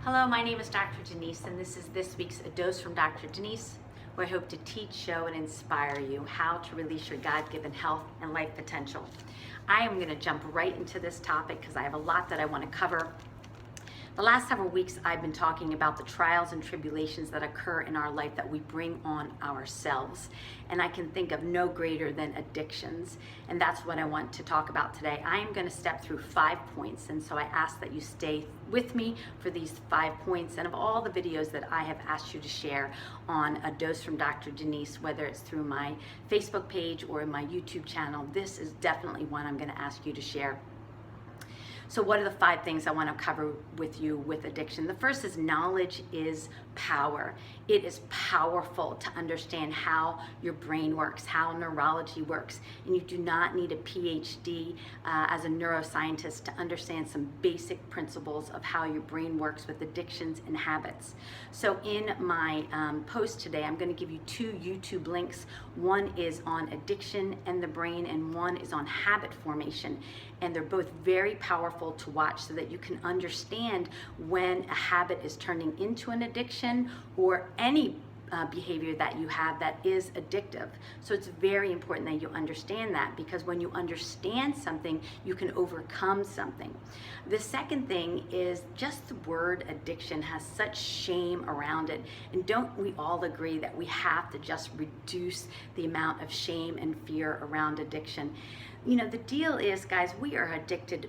Hello, my name is Dr. Denise, and this is this week's A Dose from Dr. Denise, where I hope to teach, show, and inspire you how to release your God-given health and life potential. I am going to jump right into this topic because I have a lot that I want to cover. The last several weeks, I've been talking about the trials and tribulations that occur in our life that we bring on ourselves. And I can think of no greater than addictions. And that's what I want to talk about today. I am going to step through 5 points. And so I ask that you stay with me for these 5 points. And of all the videos that I have asked you to share on A Dose from Dr. Denise, whether it's through my Facebook page or in my YouTube channel, this is definitely one I'm going to ask you to share. So what are the 5 things I want to cover with you with addiction? The first is knowledge is power. It is powerful to understand how your brain works, how neurology works. And you do not need a PhD as a neuroscientist to understand some basic principles of how your brain works with addictions and habits. So in my post today, I'm going to give you 2 YouTube links. One is on addiction and the brain, and one is on habit formation. And they're both very powerful to watch so that you can understand when a habit is turning into an addiction or any behavior that you have that is addictive. So it's very important that you understand that, because when you understand something, you can overcome something. The second thing is just the word addiction has such shame around it. And don't we all agree that we have to just reduce the amount of shame and fear around addiction? You know, the deal is, guys, we are addicted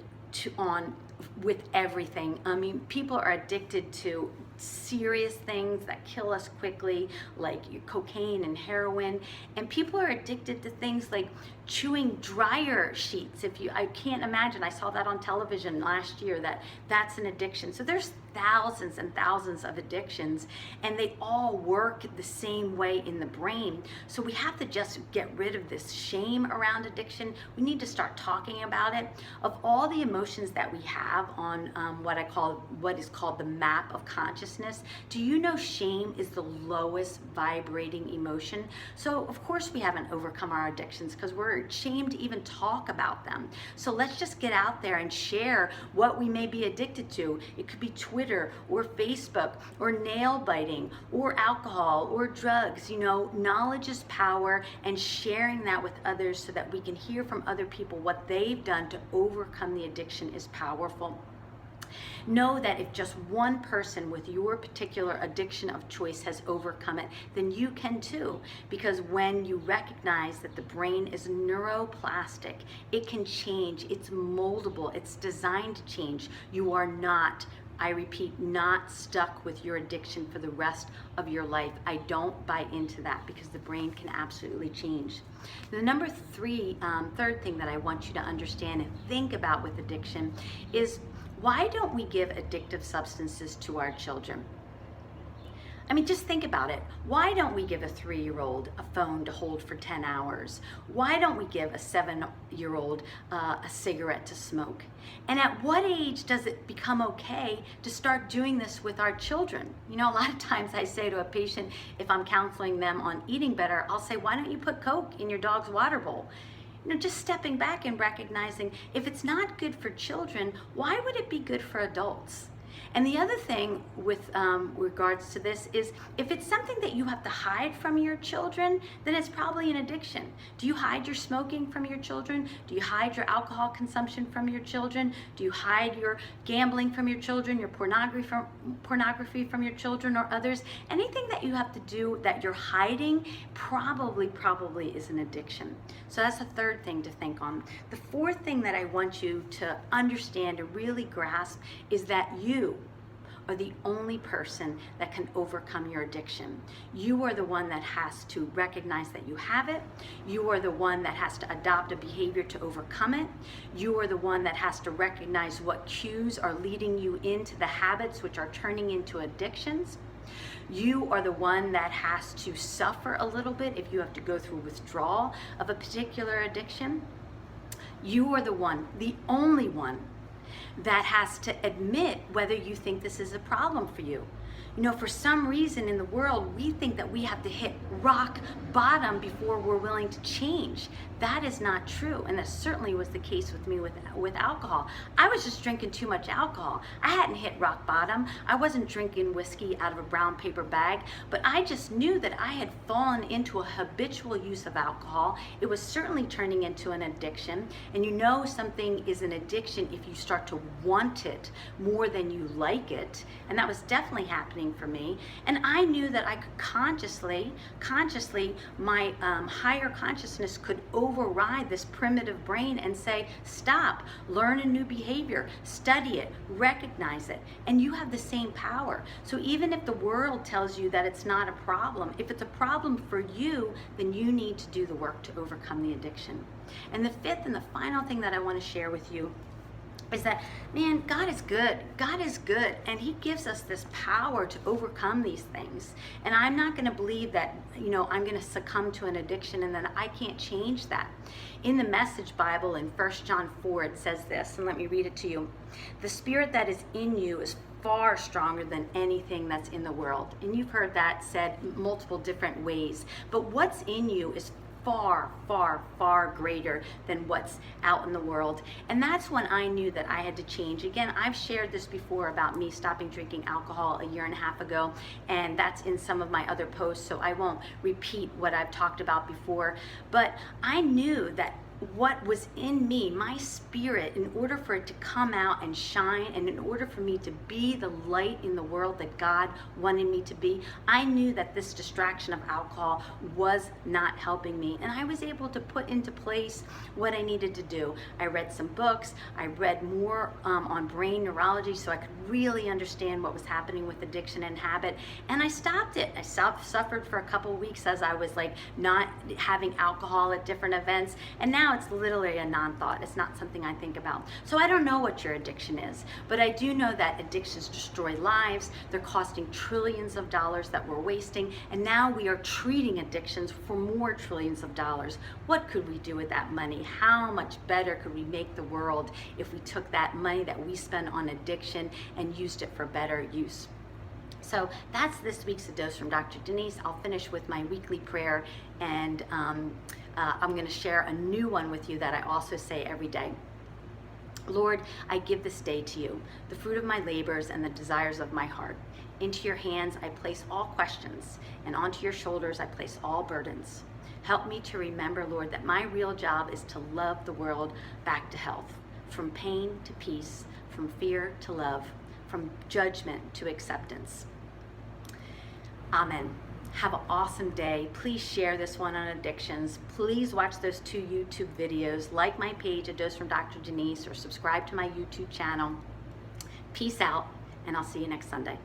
with everything. I mean, people are addicted to serious things that kill us quickly, like cocaine and heroin, and people are addicted to things like chewing dryer sheets. I can't imagine, I saw that on television last year, that's an addiction. So there's thousands and thousands of addictions, and they all work the same way in the brain. So we have to just get rid of this shame around addiction. We need to start talking about it. Of all the emotions that we have on what is called the map of consciousness, do you know shame is the lowest vibrating emotion? So of course we haven't overcome our addictions because we're ashamed to even talk about them. So let's just get out there and share what we may be addicted to. It could be Twitter or Facebook or nail biting or alcohol or drugs. You know, knowledge is power, and sharing that with others so that we can hear from other people what they've done to overcome the addiction is powerful. Know that if just one person with your particular addiction of choice has overcome it, then you can too. Because when you recognize that the brain is neuroplastic, it can change, it's moldable, it's designed to change. You are not, I repeat, not stuck with your addiction for the rest of your life. I don't buy into that, because the brain can absolutely change. The number third thing that I want you to understand and think about with addiction is, why don't we give addictive substances to our children? I mean, just think about it. Why don't we give a 3-year-old a phone to hold for 10 hours? Why don't we give a 7-year-old a cigarette to smoke? And at what age does it become okay to start doing this with our children? You know, a lot of times I say to a patient, if I'm counseling them on eating better, I'll say, why don't you put Coke in your dog's water bowl? You know, just stepping back and recognizing, if it's not good for children, why would it be good for adults? And the other thing with regards to this is, if it's something that you have to hide from your children, then it's probably an addiction. Do you hide your smoking from your children? Do you hide your alcohol consumption from your children? Do you hide your gambling from your children, your pornography from your children or others? Anything that you have to do that you're hiding probably is an addiction. So that's the third thing to think on. The fourth thing that I want you to understand and really grasp is that you are the only person that can overcome your addiction. You are the one that has to recognize that you have it. You are the one that has to adopt a behavior to overcome it. You are the one that has to recognize what cues are leading you into the habits which are turning into addictions. You are the one that has to suffer a little bit if you have to go through withdrawal of a particular addiction. You are the one, the only one, that has to admit whether you think this is a problem for you. You know, for some reason in the world, we think that we have to hit rock bottom before we're willing to change. That is not true, and that certainly was the case with me with alcohol. I was just drinking too much alcohol. I hadn't hit rock bottom. I wasn't drinking whiskey out of a brown paper bag, but I just knew that I had fallen into a habitual use of alcohol. It was certainly turning into an addiction, and you know something is an addiction if you start to want it more than you like it, and that was definitely happening for me. And I knew that I could consciously, my higher consciousness could override this primitive brain and say, stop, learn a new behavior, study it, recognize it, and you have the same power. So even if the world tells you that it's not a problem, if it's a problem for you, then you need to do the work to overcome the addiction. And the fifth and the final thing that I want to share with you is that, man, God is good. God is good, and He gives us this power to overcome these things. And I'm not going to believe that, you know, I'm going to succumb to an addiction and that I can't change that. In the Message Bible, in 1 John 4, it says this, and let me read it to you. The Spirit that is in you is far stronger than anything that's in the world. And you've heard that said multiple different ways. But what's in you is far, far, far greater than what's out in the world. And that's when I knew that I had to change. Again, I've shared this before about me stopping drinking alcohol a year and a half ago, and that's in some of my other posts, so I won't repeat what I've talked about before. But I knew that what was in me, my spirit, in order for it to come out and shine, and in order for me to be the light in the world that God wanted me to be, I knew that this distraction of alcohol was not helping me. And I was able to put into place what I needed to do. I read some books. I read more on brain neurology so I could really understand what was happening with addiction and habit. And I stopped it. I suffered for a couple of weeks as I was like not having alcohol at different events. And now it's literally a non-thought. It's not something I think about. So I don't know what your addiction is, but I do know that addictions destroy lives. They're costing trillions of dollars that we're wasting, and now we are treating addictions for more trillions of dollars. What could we do with that money? How much better could we make the world if we took that money that we spend on addiction and used it for better use? So that's this week's A Dose from Dr. Denise. I'll finish with my weekly prayer, and I'm going to share a new one with you that I also say every day. Lord, I give this day to you, the fruit of my labors and the desires of my heart. Into your hands I place all questions, and onto your shoulders I place all burdens. Help me to remember, Lord, that my real job is to love the world back to health, from pain to peace, from fear to love, from judgment to acceptance. Amen. Have an awesome day. Please share this one on addictions. Please watch those 2 YouTube videos. Like my page, A Dose from Dr. Denise, or subscribe to my YouTube channel. Peace out, and I'll see you next Sunday.